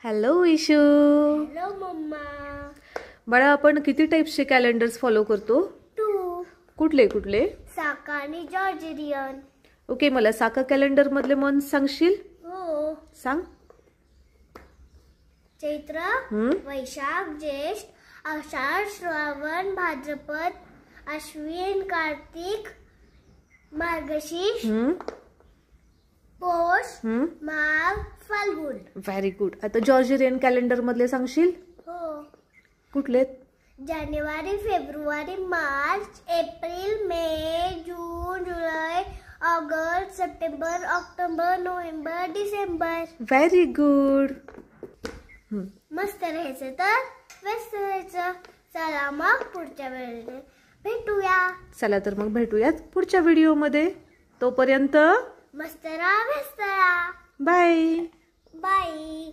Hello issue. Hello mamma. बाळा, आपण किती टाइप्सचे कॅलेंडर्स फॉलो करतो? 2. कुठले कुठले? साका आणि जॉर्जियन. ओके, मला साका कॅलेंडर मधले मंथ सांगशील? हो. सांग. चैत्र, वैशाख, ज्येष्ठ, आषाढ, श्रावण, भाद्रपद, अश्विन, कार्तिक, मार्गशीर्ष, पौष, माघ, फाल्गुन. Very good. आता जॉर्जियन कॅलेंडर मधले सांगशील? हो. कुठले? जानेवारी, फेब्रुवारी, मार्च, एप्रिल, मे, जून, जुलै, ऑगस्ट, सप्टेंबर, ऑक्टोबर, नोव्हेंबर, डिसेंबर. Very good. मस्त राहायचं तर व्यस्त राहायचं. चला मग पुढच्या वेळेला भेटूया. चला तर मग भेटूयात पुढच्या व्हिडिओमध्ये. तोपर्यंत मस्त राहा, व्यस्त राहा. बाय. बाय.